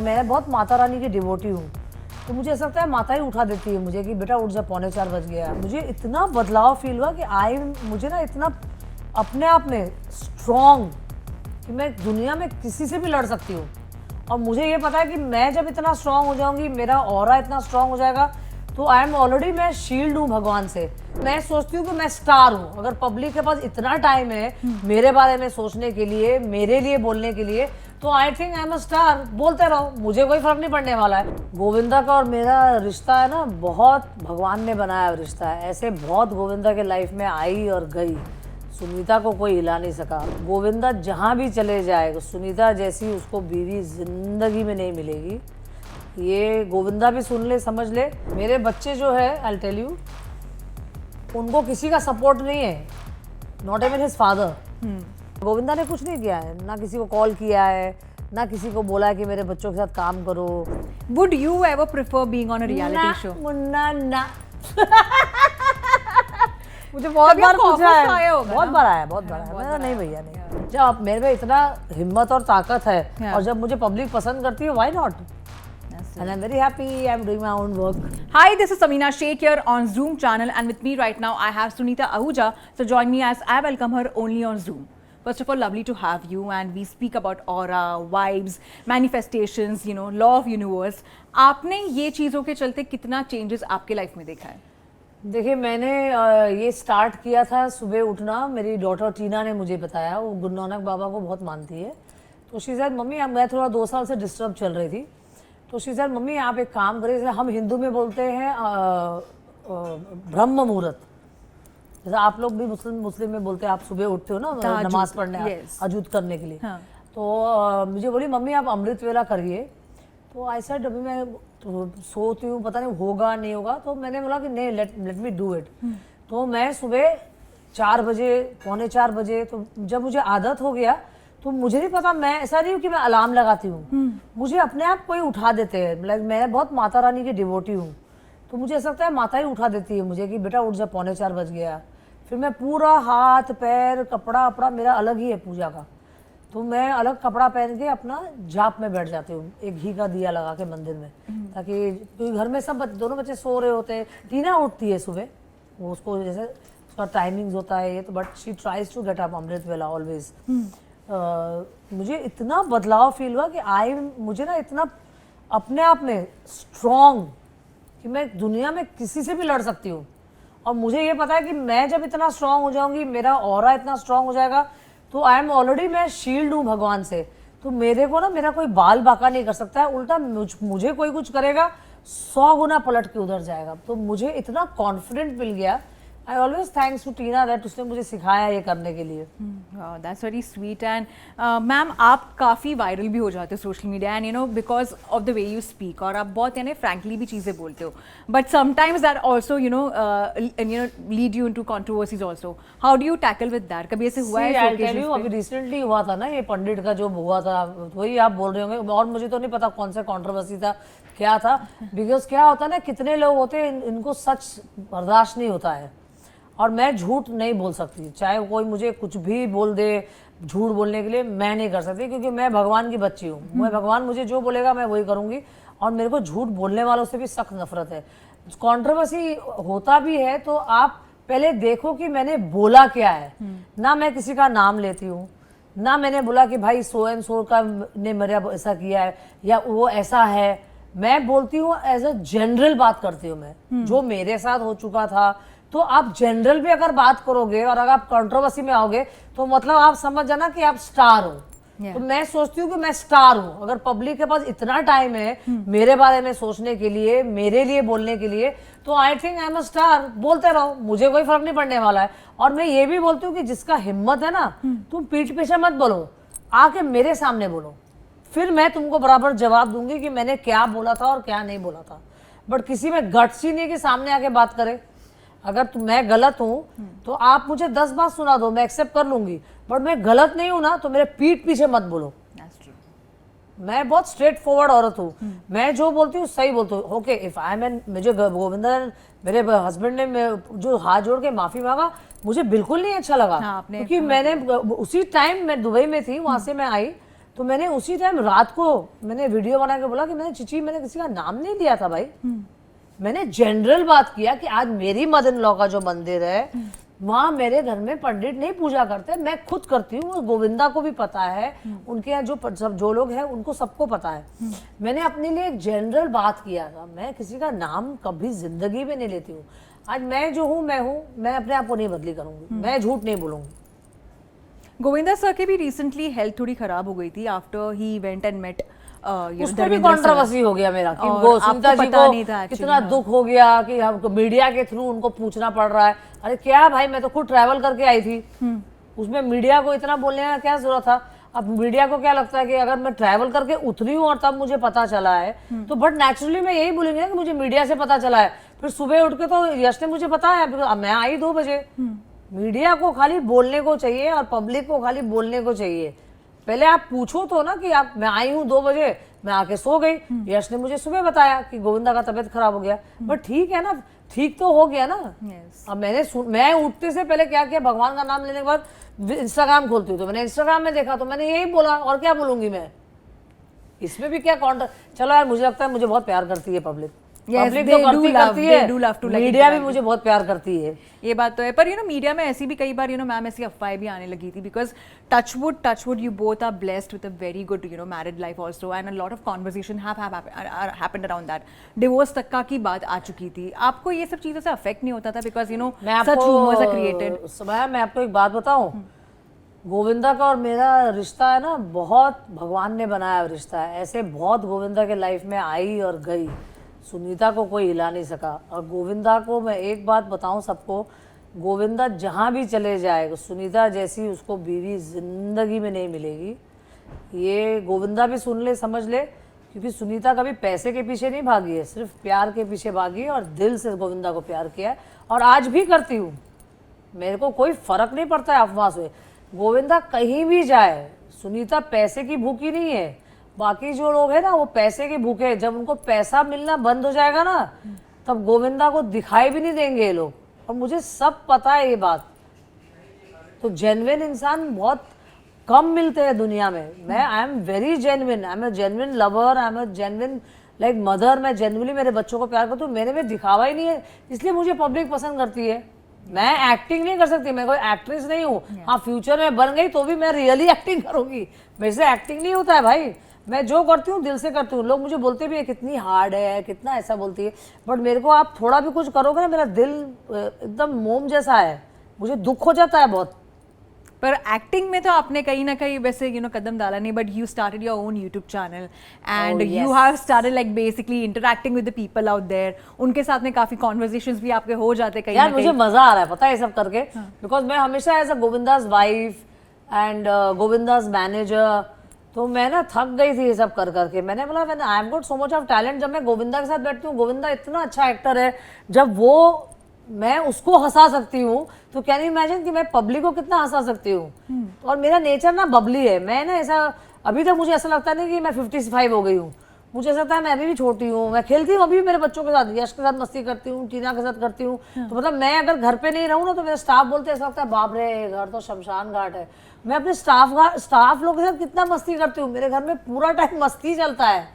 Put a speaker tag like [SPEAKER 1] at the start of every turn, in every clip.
[SPEAKER 1] मैं बहुत माता रानी की डिवोटी हूँ, तो मुझे ऐसा लगता है माता ही उठा देती है मुझे कि बेटा उठ जा, 3:45 बज गया। मुझे इतना बदलाव फील हुआ कि मुझे ना इतना अपने आप में स्ट्रॉन्ग कि मैं दुनिया में किसी से भी लड़ सकती हूँ। और मुझे ये पता है कि मैं जब इतना स्ट्रॉन्ग हो जाऊंगी, मेरा ऑरा इतना स्ट्रॉन्ग हो जाएगा, तो आई एम ऑलरेडी, मैं शील्ड हूँ भगवान से। मैं सोचती हूँ कि मैं स्टार हूँ। अगर पब्लिक के पास इतना टाइम है मेरे बारे में सोचने के लिए, मेरे लिए बोलने के लिए, तो I think I am a star. बोलते रहो, मुझे कोई फर्क नहीं पड़ने वाला है। गोविंदा का और मेरा रिश्ता है ना, बहुत भगवान ने बनाया रिश्ता है। ऐसे बहुत गोविंदा के लाइफ में आई और गई, सुनीता को कोई हिला नहीं सका। गोविंदा जहाँ भी चले जाए, सुनीता जैसी उसको बीवी जिंदगी में नहीं मिलेगी। ये गोविंदा भी सुन ले, समझ ले। मेरे बच्चे जो है, आई टेल यू, उनको किसी का सपोर्ट नहीं है, not even his father. Govinda ने कुछ नहीं किया है, ना किसी को कॉल किया है, ना किसी को बोला है कि मेरे बच्चों के साथ काम करो।
[SPEAKER 2] Would you ever prefer being on a reality show?
[SPEAKER 1] Munna ना मुझे बहुत बार पूछा है, बहुत बार आया, बहुत बार आया। मैंने नहीं भैया नहीं, जब मेरे में इतना हिम्मत और ताकत है और जब मुझे पब्लिक पसंद करती है, why not? And I'm very happy I'm doing my own work.
[SPEAKER 2] Hi, this is Samina Sheikh here on Zoom channel, and with me right now I have Sunita Ahuja. So join me as I welcome her only on Zoom. First of all, lovely to have you, and we speak about aura, vibes, manifestations, you know, law of universe. आपने ये चीज़ों के चलते कितना changes आपके life में देखा है?
[SPEAKER 1] देखिए, मैंने ये स्टार्ट किया था सुबह उठना। मेरी डॉटर टीना ने मुझे बताया, वो गुरु नानक बाबा को बहुत मानती है। तो शी सेड मम्मी, मैं थोड़ा 2 साल से डिस्टर्ब चल रही थी, तो शी सेड मम्मी आप एक काम करें, जैसे हम हिंदू में बोलते हैं ब्रह्म मुहूर्त, जैसे आप लोग भी मुस्लिम में बोलते हैं, आप सुबह उठते हो ना नमाज पढ़ने, अजूद करने के लिए। हाँ। तो मुझे बोली मम्मी आप अमृत वेला करिए। तो आई सेड अभी मैं तो सोती हूँ, पता नहीं होगा नहीं होगा। तो मैंने बोला कि नहीं, लेट मी डू इट। तो मैं सुबह 4 बजे, 3:45 बजे, तो जब मुझे आदत हो गया, तो मुझे नहीं पता, मैं ऐसा नहीं हूँ कि मैं अलार्म लगाती हूँ, मुझे अपने आप कोई उठा देते हैं। लाइक मैं बहुत माता रानी की डिवोटी हूँ, तो मुझे ऐसा लगता है माता ही उठा देती है मुझे कि बेटा उठ जा, 3:45 बज गया। फिर मैं पूरा हाथ पैर कपड़ा वपड़ा मेरा अलग ही है पूजा का, तो मैं अलग कपड़ा पहन के अपना जाप में बैठ जाती हूँ, एक घी का दिया लगा के मंदिर में, ताकि क्योंकि घर में सब दोनों बच्चे सो रहे होते हैं। टीना उठती है सुबह, वो उसको जैसे उसका टाइमिंग्स होता है ये, तो but she tries to get up amrit vela always. मुझे इतना बदलाव फील हुआ कि मुझे ना इतना अपने आप में स्ट्रॉन्ग कि मैं दुनिया में किसी से भी लड़ सकती हूँ। और मुझे ये पता है कि मैं जब इतना स्ट्रॉन्ग हो जाऊंगी, मेरा ऑरा इतना स्ट्रॉन्ग हो जाएगा, तो आई एम ऑलरेडी, मैं शील्ड हूँ भगवान से। तो मेरे को ना मेरा कोई बाल बाका नहीं कर सकता है। उल्टा मुझे कोई कुछ करेगा 100 गुना पलट के उधर जाएगा। तो मुझे इतना कॉन्फिडेंट मिल गया। I always thanks to Tina that उसने मुझे सिखाया ये करने के लिए।
[SPEAKER 2] Wow, that's very sweet. And ma'am आप काफ़ी वायरल भी हो जाते हो social media, and you know because of the way you speak, और आप बहुत यानी फ्रैंकली भी चीज़ें बोलते हो, but sometimes that also you know lead you into controversies also. How do you tackle with that? कभी ऐसे हुआ है?
[SPEAKER 1] I'll tell you, अभी रिसेंटली हुआ था ना ये पंडित का जो हुआ था, वही आप बोल रहे होंगे, और मुझे तो नहीं पता कौन सा कंट्रोवर्सी था, क्या था। बिकॉज क्या होता है ना, कितने लोग होते हैं इनको सच बर्दाश्त नहीं होता है, और मैं झूठ नहीं बोल सकती, चाहे कोई मुझे कुछ भी बोल दे, झूठ बोलने के लिए मैं नहीं कर सकती, क्योंकि मैं भगवान की बच्ची हूँ। मैं भगवान मुझे जो बोलेगा मैं वही करूँगी, और मेरे को झूठ बोलने वालों से भी सख्त नफरत है। कंट्रोवर्सी होता भी है तो आप पहले देखो कि मैंने बोला क्या है। ना मैं किसी का नाम लेती हूँ, ना मैंने बोला कि भाई सो एंड सो का ने मेरा ऐसा किया है या वो ऐसा है। मैं बोलती हूँ एज अ जनरल बात करती हूँ मैं, जो मेरे साथ हो चुका था। तो आप जनरल भी अगर बात करोगे और अगर आप कंट्रोवर्सी में आओगे, तो मतलब आप समझ जाना कि आप स्टार हो। तो मैं सोचती हूँ कि मैं स्टार हूँ। अगर पब्लिक के पास इतना टाइम है मेरे बारे में सोचने के लिए, मेरे लिए बोलने के लिए, तो I think I am a star. बोलते रहो, मुझे कोई फर्क नहीं पड़ने वाला है। और मैं ये भी बोलती हूँ कि जिसका हिम्मत है ना, तुम पीठ पीछे मत बोलो, आके मेरे सामने बोलो, फिर मैं तुमको बराबर जवाब दूंगी कि मैंने क्या बोला था और क्या नहीं बोला था। बट किसी में गट्स ही नहीं कि सामने आके बात करे। अगर मैं गलत हूँ तो आप मुझे 10 बात सुना दो, मैं एक्सेप्ट कर लूंगी, बट मैं गलत नहीं हूं ना, तो मेरे पीठ पीछे मत बोलो। मैं बहुत स्ट्रेट फॉरवर्ड औरत हूँ, मैं जो बोलती हूँ सही बोलती हूँ। ओके, इफ आई एम, मुझे गोविंदा मेरे हस्बैंड ने जो हाथ जोड़ के माफी मांगा, मुझे बिल्कुल नहीं अच्छा लगा। क्योंकि मैंने उसी टाइम मैं दुबई में थी, वहां से मैं आई, तो मैंने उसी टाइम रात को मैंने वीडियो बना के बोला कि मैंने चिची मैंने किसी का नाम नहीं लिया था भाई, मैंने जनरल बात किया कि आज मेरी मदर इन लॉ का जो मंदिर है वहाँ मेरे घर में पंडित नहीं पूजा करते, मैं खुद करती हूँ, और गोविंदा को भी पता है, उनके यहाँ जो लोग हैं उनको सबको पता है। मैंने अपने लिए एक जनरल बात किया था, मैं किसी का नाम कभी जिंदगी में नहीं लेती हूँ। आज मैं जो हूँ मैं अपने आप को नहीं बदली करूंगी, मैं झूठ नहीं बोलूंगी।
[SPEAKER 2] गोविंदा सर के भी रिसेंटली हेल्थ थोड़ी खराब हो गई थी after he went and met
[SPEAKER 1] उस पर भी कंट्रोवर्सी हो गया मेरा कि
[SPEAKER 2] और
[SPEAKER 1] सुनीता
[SPEAKER 2] आपको
[SPEAKER 1] जी
[SPEAKER 2] पता
[SPEAKER 1] को
[SPEAKER 2] नहीं था
[SPEAKER 1] कितना
[SPEAKER 2] actually,
[SPEAKER 1] दुख हो गया कि हमको मीडिया के थ्रू उनको पूछना पड़ रहा है। अरे क्या भाई, मैं तो खुद ट्रैवल करके आई थी, उसमें मीडिया को इतना बोलने का क्या जरूरत था। अब मीडिया को क्या लगता है कि अगर मैं ट्रैवल करके उतरी हूँ और तब मुझे पता चला है तो बट नेचुरली मैं यही बोलूंगी ना कि मुझे मीडिया से पता चला है। फिर सुबह उठ के तो यश ने मुझे बताया, अब मैं आई 2 बजे। मीडिया को खाली बोलने को चाहिए और पब्लिक को खाली बोलने को चाहिए। पहले आप पूछो तो ना कि आप मैं आई हूँ 2 बजे, मैं आके सो गई, यश ने मुझे सुबह बताया कि गोविंदा का तबीयत खराब हो गया। बट ठीक है ना, ठीक तो हो गया ना। अब मैं उठते से पहले क्या किया, भगवान का नाम लेने के बाद इंस्टाग्राम खोलती हूँ तो मैंने इंस्टाग्राम में देखा तो मैंने यही बोला, और क्या बोलूंगी मैं, इसमें भी क्या काउंटर। चलो यार, मुझे लगता है मुझे बहुत प्यार करती है पब्लिक। पब्लिक तो करती है, मीडिया भी मुझे बहुत प्यार करती है,
[SPEAKER 2] ये बात तो है। पर मीडिया में ऐसी भी कई बार मैम ऐसी अफवाहें भी आने लगी थी, because touchwood you both are blessed with a very good married life also, and a lot of conversation happened around that. Divorce तक का की बात आ चुकी थी, आपको ये सब चीज़ों से अफेक्ट नहीं होता था? Because such rumours are created.
[SPEAKER 1] मैं आपको एक बात बताऊं, गोविंदा का और मेरा रिश्ता है ना, बहुत भगवान ने बनाया रिश्ता है। ऐसे बहुत गोविंदा के लाइफ में आई और गई, सुनीता को कोई हिला नहीं सका। और गोविंदा को मैं एक बात बताऊं सबको, गोविंदा जहां भी चले जाए सुनीता जैसी उसको बीवी जिंदगी में नहीं मिलेगी। ये गोविंदा भी सुन ले, समझ ले, क्योंकि सुनीता कभी पैसे के पीछे नहीं भागी है, सिर्फ प्यार के पीछे भागी है और दिल से गोविंदा को प्यार किया है, और आज भी करती हूँ। मेरे को कोई फर्क नहीं पड़ता है अफवाह से। गोविंदा कहीं भी जाए, सुनीता पैसे की भूखी नहीं है। बाकी जो लोग हैं ना वो पैसे के भूखे हैं। जब उनको पैसा मिलना बंद हो जाएगा ना, तब गोविंदा को दिखाई भी नहीं देंगे ये लोग, और मुझे सब पता है ये बात। तो जेन्युइन इंसान बहुत कम मिलते हैं दुनिया में। मैं I am very genuine, I am a genuine lover, I am a genuine like mother. मैं जेन्युइनली मेरे बच्चों को प्यार करती हूँ, मेरे में दिखावा ही नहीं है, इसलिए मुझे पब्लिक पसंद करती है। मैं एक्टिंग नहीं कर सकती, मैं कोई एक्ट्रेस नहीं हूँ। हाँ, फ्यूचर में बन गई तो भी मैं रियली एक्टिंग करूंगी, मेरे से एक्टिंग नहीं होता है भाई। मैं जो करती हूँ दिल से करती हूँ। लोग मुझे बोलते भी है कितनी हार्ड है, कितना ऐसा बोलती है, बट मेरे को आप थोड़ा भी कुछ करोगे ना, मेरा दिल एकदम मोम जैसा है, मुझे दुख हो जाता है बहुत।
[SPEAKER 2] पर एक्टिंग में तो आपने कहीं ना कहीं वैसे कदम डाला नहीं, but you started your own YouTube channel and you have started like basically interacting with the people out there. उनके साथ में काफी कॉन्वर्सेशंस भी आपके हो जाते कहीं
[SPEAKER 1] यार, मुझे मजा आ रहा है पता है ये सब करके, बिकॉज मैं हमेशा as a Govinda's wife and Govinda's manager, तो मैं ना थक गई थी ये सब कर करके। मैंने बोला I am got so much of talent. जब मैं गोविंदा के साथ बैठती हूँ, गोविंदा इतना अच्छा एक्टर है, जब वो मैं उसको हंसा सकती हूँ तो कैन यू इमेजिन कि मैं पब्लिक को कितना हंसा सकती हूँ। और मेरा नेचर ना बबली है, मैं ना ऐसा अभी तक मुझे ऐसा लगता नहीं कि मैं 55 हो गई हूँ। मुझे ऐसा लगता है मैं अभी भी छोटी हूँ, मैं खेलती हूँ अभी भी मेरे बच्चों के साथ, यश के साथ मस्ती करती हूँ, टीना के साथ करती हूँ। तो मतलब मैं अगर घर पे नहीं रहूँ ना तो मेरे स्टाफ बोलते ऐसा लगता है बाप रे घर तो शमशान घाट है। मैं अपने स्टाफ लोग के साथ कितना मस्ती करती हूँ, मेरे घर में पूरा टाइम मस्ती चलता है।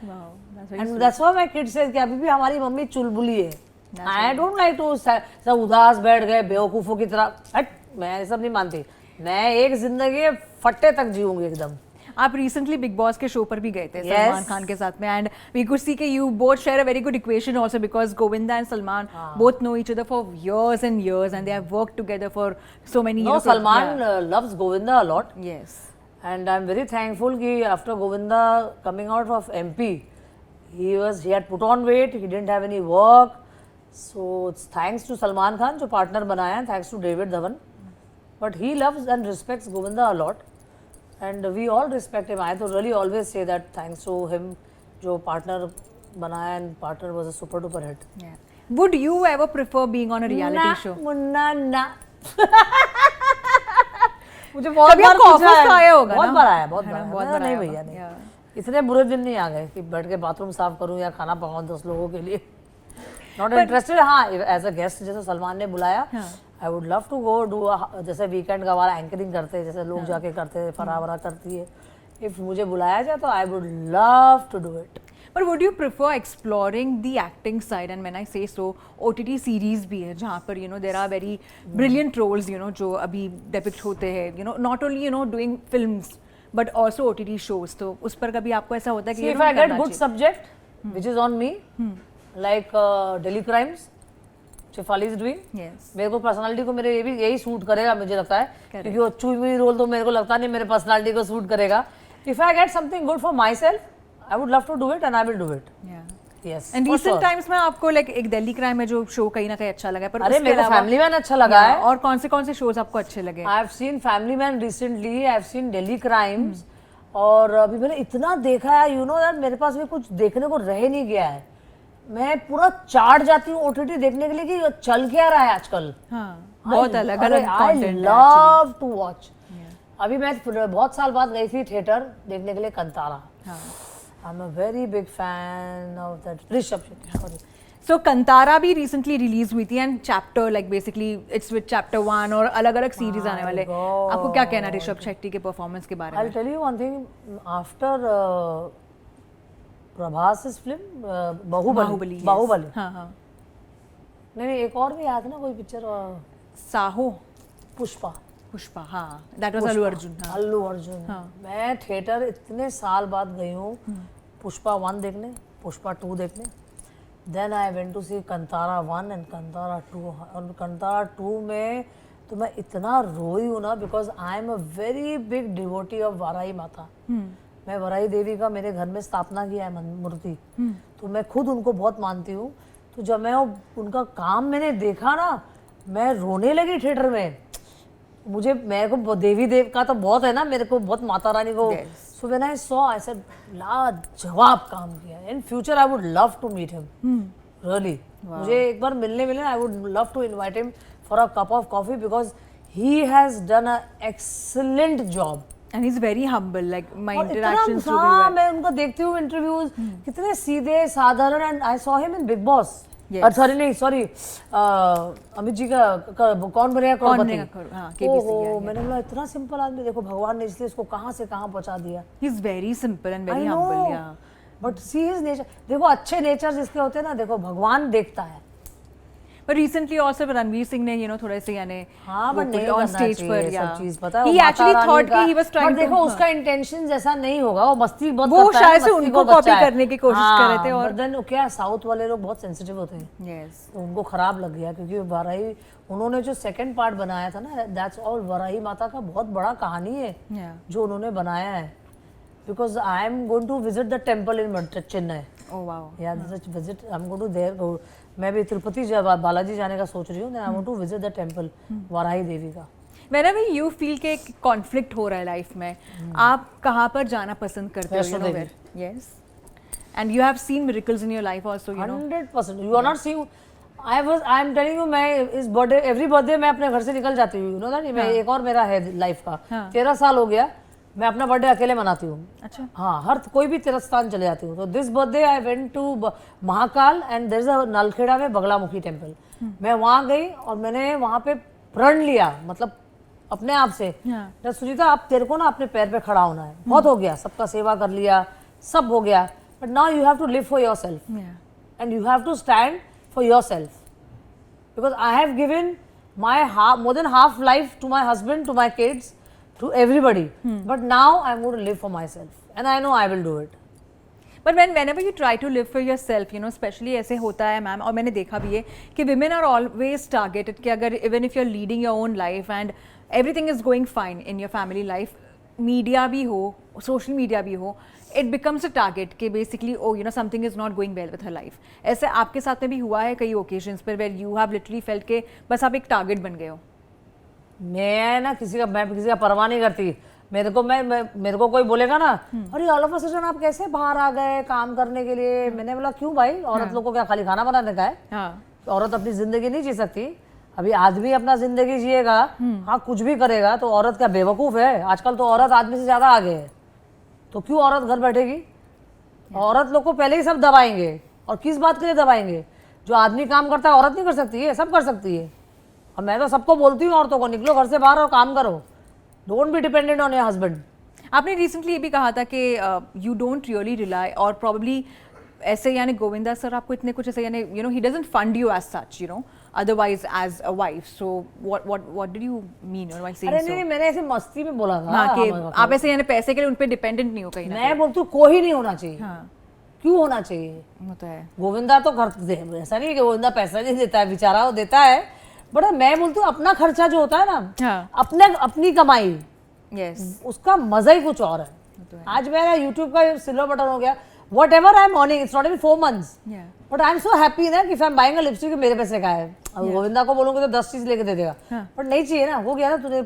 [SPEAKER 1] And that's why my kids से कि अभी भी हमारी मम्मी चुलबुली है। आई डोंट लाइक टू सब उदास बैठ गए बेवकूफों की तरह, हट, मैं ये सब नहीं मानती। मैं एक जिंदगी फट्टे तक जीऊंगी एकदम।
[SPEAKER 2] आप रिसेंटली बिग बॉस के शो पर भी गए थे सलमान खान के साथ में, एंड वी कुड सी के you both share a very good equation also, because Govinda and Salman both know each other for years and years and they have worked together for so many years.
[SPEAKER 1] No, Salman loves Govinda a lot.
[SPEAKER 2] Yes.
[SPEAKER 1] And I'm very thankful कि after Govinda coming out of MP, he had put on weight, he didn't have any work, so it's thanks to Salman Khan जो partner बनाया, thanks to David Dhawan, but he loves and respects Govinda a lot. And we all respect him. I to really always say that thanks to him, जो partner बनाया, and partner was a super duper hit.
[SPEAKER 2] Yeah. Would you ever prefer being on a reality show?
[SPEAKER 1] ना मुझे बहुत बार
[SPEAKER 2] पूछा है,
[SPEAKER 1] बहुत बार आया, बहुत बार नहीं भैया नहीं, इतने बुरे दिन नहीं आ गए कि बैठ के बाथरूम साफ करूं या खाना पकाऊं 10 लोगों के लिए। Not interested. हाँ, एज अ गेस्ट जैसे सलमान ने बुलाया, I would love to go do, जैसे वीकेंड का वाला एंकरिंग करते हैं जैसे लोग जाके करते हैं, फरावरा करती है, इफ मुझे बुलाया जाए तो I would love to do it.
[SPEAKER 2] But would you prefer exploring the acting side? And when I say so, OTT series भी है जहाँ पर there are very brilliant roles जो अभी depict होते हैं not only doing films but also OTT shows. तो उस पर कभी आपको ऐसा होता है कि
[SPEAKER 1] if I get good subject which is on me like Delhi Crimes Shefali is doing, मेरे को पर्सनालिटी को मेरे यही सूट करेगा मुझे लगता है, क्योंकि वो चुई रोल तो मेरे को लगता नहीं मेरे पर्सनालिटी को सूट करेगा. If I get something good for myself, I would love to do it and I will do it. Yes.
[SPEAKER 2] And recent times में आपको like एक दिल्ली क्राइम में जो शो कहीं ना कहीं अच्छा लगा है, पर
[SPEAKER 1] अरे मेरे को फैमिली मैन अच्छा लगा है.
[SPEAKER 2] और कौन से शोज आपको अच्छे लगे?
[SPEAKER 1] I have seen Family Man recently, I have seen Delhi Crimes, और अभी मैंने इतना देखा है that मेरे पास भी कुछ देखने को रह नहीं गया है. मैं पूरा चाट जाती हूँ OTT देखने के लिए कि चल क्या रहा है आजकल.
[SPEAKER 2] बहुत अलग अलग
[SPEAKER 1] I love to watch. अभी मैं बहुत साल बाद गई थी थिएटर देखने के लिए Kantara. I'm a very big fan of that. Rishabh Shetty, sorry.
[SPEAKER 2] So Kantara भी recently release हुई थी and chapter like basically it's with chapter 1 और अलग अलग सीरीज आने वाले. आपको क्या कहना है ऋषभ शेट्टी के परफॉर्मेंस के बारे में?
[SPEAKER 1] I'll tell you one thing. After प्रभास's film Baahubali.
[SPEAKER 2] हाँ.
[SPEAKER 1] नहीं एक और भी आया था ना कोई पिक्चर
[SPEAKER 2] साहो.
[SPEAKER 1] पुष्पा.
[SPEAKER 2] हाँ, that was अल्लू अर्जुन.
[SPEAKER 1] अल्लू अर्जुन. मैं थिएटर इतने साल बाद गई हूँ पुष्पा 1 देखने, पुष्पा 2 देखने. Then I went to see Kantara 1 and Kantara 2. और कंतारा 2 में तो मैं इतना रोई हूँ ना, because I am a very big devotee of Varahi माता. मैं वाराही देवी का मेरे घर में स्थापना किया है मूर्ति, तो मैं खुद उनको बहुत मानती हूँ. तो जब मैं उनका काम मैंने देखा ना, मैं रोने लगी थिएटर में. मेरे को देवी देव का तो बहुत है ना, मेरे को बहुत माता रानी को. So when I saw I said लाजवाब काम किया. In future I would love to meet him really. मुझे एक बार मिलने I would love to invite him for a cup of coffee, because he has done a excellent job
[SPEAKER 2] and he is very humble. Like my interactions to be.
[SPEAKER 1] मैं उनको देखती हूँ interviews, कितने सीधे साधारण. And I saw him in Bigg Boss. Sorry Amit ji का कौन बनेगा करोड़पति. ओहो, मैंने बोला इतना सिंपल आदमी, देखो भगवान ने इसलिए इसको कहाँ से कहाँ पहुँचा दिया.
[SPEAKER 2] ही is very simple and very humble. या
[SPEAKER 1] बट सी हिज नेचर. देखो अच्छे नेचर जिसके होते हैं ना, देखो भगवान देखता है.
[SPEAKER 2] But recently also Ranveer Singh ने थोड़े से
[SPEAKER 1] ऑन स्टेज पर
[SPEAKER 2] सब
[SPEAKER 1] चीज पता है.
[SPEAKER 2] He actually thought कि he was trying to.
[SPEAKER 1] देखो उसका इंटेंशन जैसा नहीं होगा, वो मस्ती बहुत
[SPEAKER 2] करता है. वो शायद से उनको कॉपी करने की कोशिश कर रहे थे. और
[SPEAKER 1] देन क्या साउथ वाले लोग बहुत सेंसिटिव होते हैं.
[SPEAKER 2] Yes.
[SPEAKER 1] तो उनको खराब लग गया, क्योंकि वाराही उन्होंने जो सेकंड पार्ट बनाया था ना, दैट्स ऑल वाराही माता का बहुत बड़ा कहानी है जो उन्होंने बनाया है. Because I am going to visit the temple in Chennai.
[SPEAKER 2] Oh wow.
[SPEAKER 1] Yeah, visit. I'm going to there. मैं भी तिरुपति बालाजी जाने का सोच रही हूँ. Then I want to visit the temple Varahi देवी का.
[SPEAKER 2] Whenever you feel कि एक conflict हो रहा है लाइफ में, आप कहाँ पर जाना पसंद करते हो? Yes. And you have seen miracles in your life also, you know.
[SPEAKER 1] 100%. You are not seeing. I am telling you, मैं इस बर्थडे every birthday मैं अपने घर से निकल जाती हूँ. You know that? मैं एक और मेरा है लाइफ का. 13 साल हो गया. मैं अपना बर्थडे अकेले मनाती हूँ.
[SPEAKER 2] अच्छा.
[SPEAKER 1] हाँ, हर कोई भी तीर्थ स्थान चले जाती हूँ. तो this birthday I went to Mahakal and there is a Nalkheda में बगलामुखी टेम्पल. मैं वहाँ गई और मैंने वहाँ पे प्रण लिया, मतलब अपने आप से. सुनीता, आप तेरे को ना अपने पैर पे खड़ा होना है. बहुत हो गया, सबका सेवा कर लिया, सब हो गया, but now you have to live for yourself and you have to stand for yourself. Because I have given my more than half life to my husband, to my kids, to everybody, but now I'm going to live for myself and I know I will do it.
[SPEAKER 2] But whenever you try to live for yourself, you know, especially ऐसे होता है ma'am, और मैंने देखा भी है कि women are always targeted कि अगर even if you're leading your own life and everything is going fine in your family life, media भी हो, social media भी हो, it becomes a target कि basically oh you know something is not going well with her life. ऐसे आपके साथ में भी हुआ है कई occasions पर where you have literally felt कि बस आप एक target बन गए हो?
[SPEAKER 1] मैं किसी का परवाह नहीं करती. मेरे को कोई बोलेगा ना, अरे ऑल ऑफ अ सडन आप कैसे बाहर आ गए काम करने के लिए. मैंने बोला क्यों भाई, औरत लोग को क्या खाली खाना बनाने का है? औरत अपनी जिंदगी नहीं जी सकती? अभी आदमी अपना जिंदगी जिएगा, हाँ कुछ भी करेगा, तो औरत क्या बेवकूफ है? आजकल तो औरत आदमी से ज्यादा आगे है. तो क्यों औरत घर बैठेगी? औरत लोग को पहले ही सब दबाएंगे. और किस बात के लिए दबाएंगे? जो आदमी काम करता है औरत नहीं कर सकती है? सब कर सकती है. और मैं तो सबको बोलती हूँ औरतों को, निकलो घर से बाहर और काम करो. Don't be dependent on your husband.
[SPEAKER 2] आपने रिसेंटली ये भी कहा था कि you don't really rely or probably ऐसे यानी गोविंदा सर आपको इतने कुछ ऐसे यानी you know he doesn't fund you as such you know otherwise as a wife, so what did you mean while saying
[SPEAKER 1] अरे
[SPEAKER 2] so?
[SPEAKER 1] नहीं, मैंने ऐसे मस्ती में बोला था।
[SPEAKER 2] हाँ कि आप ऐसे यानी पैसे के लिए उन पे डिपेंडेंट नहीं हो कहीं ना
[SPEAKER 1] मैं बोलती हूँ कोई नहीं होना चाहिए।
[SPEAKER 2] हाँ
[SPEAKER 1] क्यों होना चाहिए?
[SPEAKER 2] वो तो है।
[SPEAKER 1] गोविंदा तो ऐसा नहीं कि गोविंदा पैसा नहीं देता है, बेचारा वो देता है, बट मैं बोलती हूँ अपना खर्चा जो होता है ना,
[SPEAKER 2] हाँ
[SPEAKER 1] अपनी कमाई,
[SPEAKER 2] यस
[SPEAKER 1] उसका मजा ही कुछ और है। आज मेरा यूट्यूब का सिल्वर बटन हो गया, whatever I'm earning, it's not even 4 months,
[SPEAKER 2] yeah
[SPEAKER 1] but I'm so happy ना कि if I'm buying a lipstick मेरे पैसे का है। अब गोविंदा को बोलूंगे तो 10 चीज लेके दे देगा, बट नहीं चाहिए ना, हो गया ना, तूने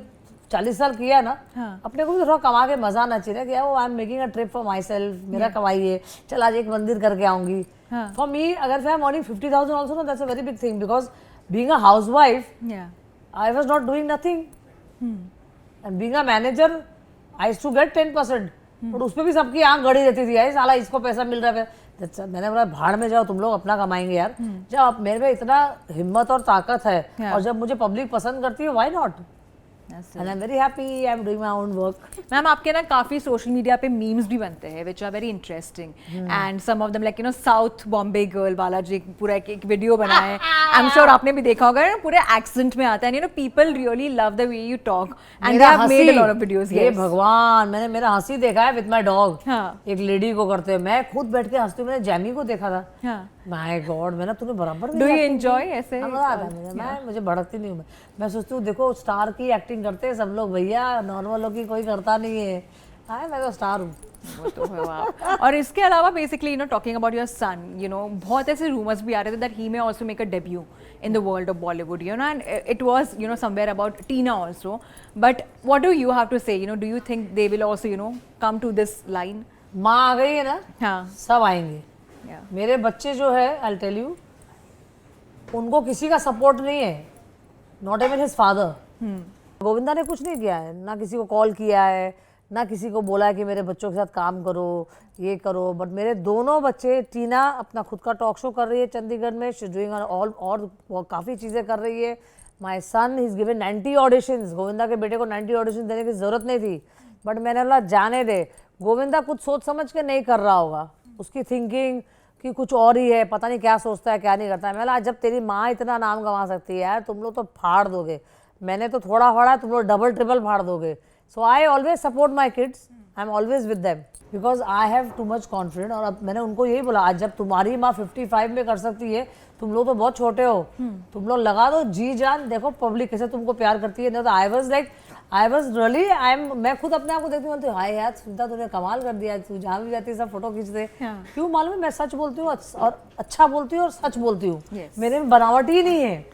[SPEAKER 1] 40 साल किया ना, अपने को भी थोड़ा कमा के मजा आना चाहिए ना कि I am making a trip for my self, मेरा कमाई है, चल आज एक मंदिर करके आऊंगी। फॉर मी अगर आई एम अर्निंग 50,000 ऑल्सो ना, that's a very big thing, because being a housewife I was not doing nothing, and being a manager I used to get 10%, but उस पे भी सबकी आंख गड़ी रहती थी, साला इसको पैसा मिल रहा है। मैंने बोला भाड़ में जाओ, तुम लोग अपना कमाएंगे यार, जब मेरे में इतना हिम्मत और ताकत है और जब मुझे पब्लिक पसंद करती है, why not, and I am very happy, I am doing my own work.
[SPEAKER 2] Ma'am आपके ना काफी सोशल मीडिया पे मीम्स भी बनते हैं which are very interesting and some of them like you know South Bombay girl वाला जो पूरा एक वीडियो बना है, आई एम श्योर आपने भी देखा होगा, पूरे एक्सेंट में आता है, you know people really love the way you talk and they have made a lot of videos.
[SPEAKER 1] ये भगवान, मैंने मेरा हंसी देखा है विद माय डॉग,
[SPEAKER 2] हाँ
[SPEAKER 1] एक लेडी को करते हुए, मैं खुद बैठ के हंसती हूँ, मैंने जैमी को देखा था,
[SPEAKER 2] हाँ
[SPEAKER 1] माय गॉड, मैंने तुम्हें बराबर
[SPEAKER 2] डू यू एंजॉय ऐसे?
[SPEAKER 1] मजा आता है मैं मुझे भड़कती नहीं हूँ, मैं सोचती हूँ देखो स्टार की एक्टिंग करते हैं सब लोग भैया, नॉर्मल लोग की कोई करता नहीं है, हाँ मैं तो स्टार हूँ।
[SPEAKER 2] वो तो है आप। और इसके अलावा basically you know talking about your son, you know बहुत ऐसे रूमर्स भी आ रहे थे that he may also make a debut in the world of Bollywood, you know, and it was, you know, somewhere about Tina also, but what do you have to say, you know, do you think they will also, you know, come to this line?
[SPEAKER 1] माँ आ गई है ना,
[SPEAKER 2] हाँ
[SPEAKER 1] सब आएंगे।
[SPEAKER 2] yeah
[SPEAKER 1] मेरे बच्चे जो है, I'll tell you, उनको किसी का सपोर्ट नहीं है, not even his father. Govinda ने कुछ नहीं किया है, ना किसी को कॉल किया है, ना किसी को बोला है कि मेरे बच्चों के साथ काम करो, ये करो, बट मेरे दोनों बच्चे, टीना अपना खुद का टॉक शो कर रही है चंडीगढ़ में, शी इज डूइंग ऑल, और वो काफ़ी चीज़ें कर रही है। माई सन इज गिवन 90 ऑडिशंस, गोविंदा के बेटे को 90 ऑडिशन देने की ज़रूरत नहीं थी, बट मैंने बोला जाने दे, गोविंदा कुछ सोच समझ के नहीं कर रहा होगा, उसकी थिंकिंग कि कुछ और ही है, पता नहीं क्या सोचता है क्या नहीं करता है। मैं जब तेरी माँ इतना नाम कमा सकती है यार, तुम लोग तो फाड़ दोगे, मैंने तो थोड़ा फाड़ा, तुम लोग डबल ट्रिपल फाड़ दोगे। So I always support my kids, I am always with them because I have too much confident. और अब मैंने उनको यही बोला, आज जब तुम्हारी माँ 55 में कर सकती है, तुम लोग तो बहुत छोटे हो, तुम लोग लगा दो जी जान, देखो पब्लिक कैसे तुमको प्यार करती है। नहीं तो आई वॉज रियली मैं खुद अपने आप को देखती हूँ, हाय यार सुनीता तूने कमाल कर दिया, तू जहाँ भी जाती है सब फोटो खींचते। क्यों मालूम है, मैं सच बोलती हूँ और अच्छा बोलती हूँ और सच बोलती हूँ, मेरे में बनावट ही नहीं है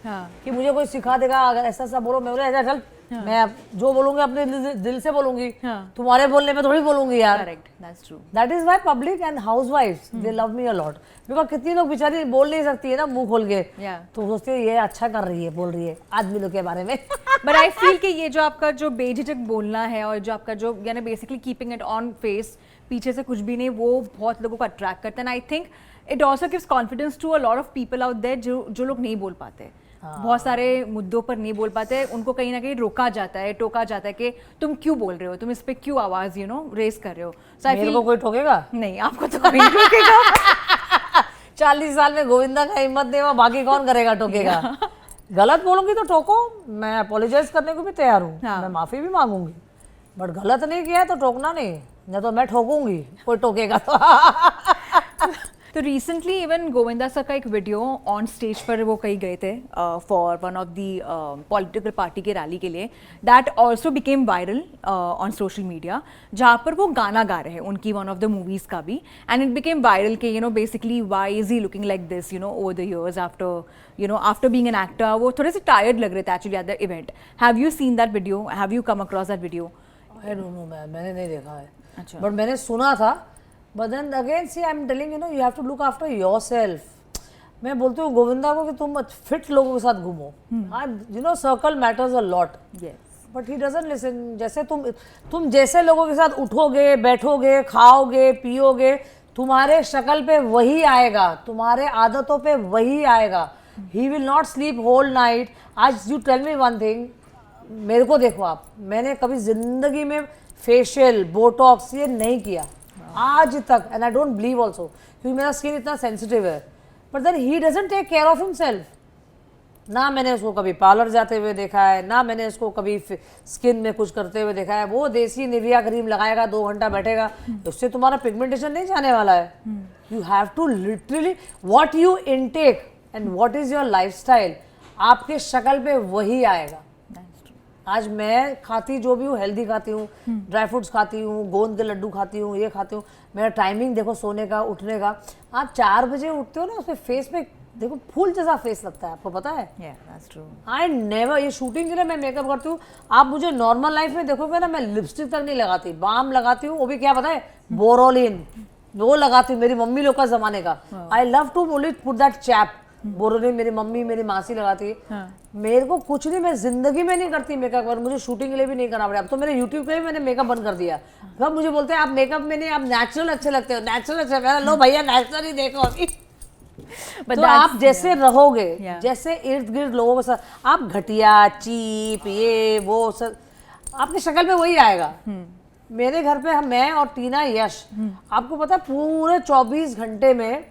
[SPEAKER 1] कि मुझे कोई सिखा देगा अगर ऐसा ऐसा बोलो, मैं बोले ऐसा चल, मैं जो बोलूंगी अपने दिल से बोलूंगी, तुम्हारे बोलने में थोड़ी बोलूंगी यार।
[SPEAKER 2] Correct, that's true.
[SPEAKER 1] That is why public and हाउसवाइफ्स they love me a lot, because कितनी लोग बेचारी बोल नहीं सकती है ना मुंह खोल के, तो सोचती है ये अच्छा कर रही है, बोल रही है आदमी लोग के बारे में।
[SPEAKER 2] बट आई फील कि ये जो आपका जो बेझिझक बोलना है और जो आपका जो यानी basically keeping it on face, पीछे से कुछ भी नहीं, वो बहुत लोगों को अट्रैक्ट करता है। And I think it also gives confidence to a lot of people out there जो लोग नहीं बोल पाते, बहुत सारे मुद्दों पर नहीं बोल पाते, उनको कहीं ना कहीं रोका जाता है, टोका जाता है कि तुम क्यों बोल रहे हो, तुम इस पे क्यों आवाज यू नो रेस कर रहे हो। सो आई फील
[SPEAKER 1] कोई ठोकेगा
[SPEAKER 2] नहीं, आपको तो कोई नहीं टोकेगा।
[SPEAKER 1] 40 साल में गोविंदा का हिम्मत नहीं हुआ, बाकी कौन करेगा, टोकेगा। गलत बोलूंगी तो टोको, मैं अपोलोजाइज करने को भी तैयार हूँ, मैं माफी भी मांगूंगी, बट गलत नहीं किया है तो टोकना नहीं तो मैं ठोकूंगी, कोई टोकेगा तो।
[SPEAKER 2] तो रिसेंटली इवन गोविंदा सर का एक वीडियो ऑन स्टेज पर वो कहीं गए थे for one of the political party के रैली के लिए, that also became viral on social media, जहाँ पर वो गाना गा रहे हैं उनकी वन ऑफ द मूवीज़ का भी, एंड इट बिकेम वायरल कि you know basically why is he looking like this you know over the years after being an actor. वो थोड़े से टायर्ड लग रहे थे actually at the event. Have you seen that video, have you come across that video?
[SPEAKER 1] I don't know ma'am, मैंने नहीं देखा है,
[SPEAKER 2] अच्छा,
[SPEAKER 1] बट मैंने सुना था। But then again, see, I'm telling you know, you have to look after yourself. मैं बोलती हूँ गोविंदा को कि तुम फिट लोगों के साथ घूमो, you know, circle matters a lot.
[SPEAKER 2] Yes.
[SPEAKER 1] But he doesn't listen. जैसे तुम जैसे लोगों के साथ उठोगे, बैठोगे, खाओगे, पियोगे, तुम्हारे शक्ल पे वही आएगा, तुम्हारे आदतों पे वही आएगा। He will not sleep whole night. आज you tell me one thing, मेरे को देखो आप, मैंने कभी जिंदगी में फेशियल, बोटॉक्स ये नहीं किया आज तक, and I don't believe also, क्योंकि मेरा स्किन इतना सेंसिटिव है. But then he doesn't take care of himself. ना मैंने उसको कभी पार्लर जाते हुए देखा है, ना मैंने उसको कभी स्किन में कुछ करते हुए देखा है. वो देसी निविया क्रीम लगाएगा, 2 घंटा बैठेगा, उससे तुम्हारा पिगमेंटेशन नहीं जाने वाला है. You have to literally what you intake and what is your lifestyle, आपके शक्ल पे वही आएगा. आज मैं खाती जो भी हूँ, हेल्दी खाती हूँ, ड्राई फ्रूट्स खाती हूँ, गोंद के लड्डू खाती हूँ, ये खाती हूँ. मेरा टाइमिंग देखो सोने का, उठने का. आप 4 बजे उठते हो ना, उसमें फेस पे देखो फूल जैसा फेस लगता है, आपको पता है. आई नेवर, ये शूटिंग के लिए मैं मेकअप करती हूँ. आप मुझे नॉर्मल लाइफ में देखोगे ना, मैं लिपस्टिक तक नहीं लगाती, बाम लगाती हूँ, वो भी क्या पता है, बोरोलिन, वो लगाती हूँ, मेरी मम्मी लोग का जमाने का. I love to only put that cheap Boroline. मेरी मम्मी, मेरी मासी लगाती है. मेरे को कुछ नहीं, मैं जिंदगी में नहीं करती मेकअप, और मुझे शूटिंग के लिए भी नहीं करना पड़ा. अब तो मेरे यूट्यूब पे भी मैंने मेकअप बंद कर दिया. अब मुझे बोलते हैं आप मेकअप में नहीं, आप नेचुरल अच्छे लगते हो, नेचुरल अच्छे. मैं लो भैया नेचुरल ही देखो अभी. तो आप जैसे रहोगे, जैसे इर्द गिर्द लोगों के साथ आप घटिया, चीप, ये वो सब, आपकी शक्ल पे वही आएगा. मेरे घर पे मैं और टीना, यश, आपको पता है पूरे 24 घंटे में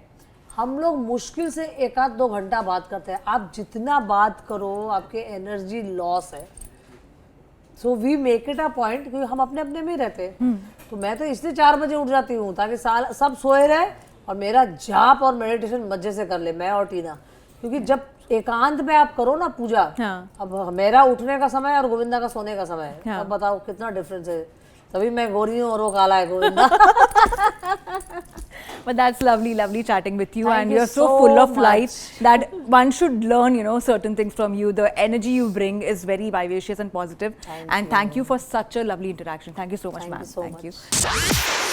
[SPEAKER 1] हम लोग मुश्किल से 1-2 घंटा बात करते हैं. आप जितना बात करो आपके एनर्जी लॉस है. So we make it a point, क्योंकि हम अपने अपने में ही रहते हैं. तो मैं तो इसलिए 4 बजे उठ जाती हूँ ताकि सब सोए रहे और मेरा जाप और मेडिटेशन मजे से कर ले, मैं और टीना. क्योंकि जब एकांत में आप करो ना पूजा, अब मेरा उठने का समय और गोविंदा का सोने का समय है. अब बताओ कितना डिफरेंस है. तभी मैं गोरी हूँ और वो काला है Govinda.
[SPEAKER 2] But that's lovely chatting with you.
[SPEAKER 1] Thank
[SPEAKER 2] and
[SPEAKER 1] you
[SPEAKER 2] you're so
[SPEAKER 1] so
[SPEAKER 2] full of
[SPEAKER 1] much.
[SPEAKER 2] light that one should learn, certain things from you. The energy you bring is very vivacious and positive. Thank you for such a lovely interaction. Thank you so much, ma'am.
[SPEAKER 1] Thank you so much.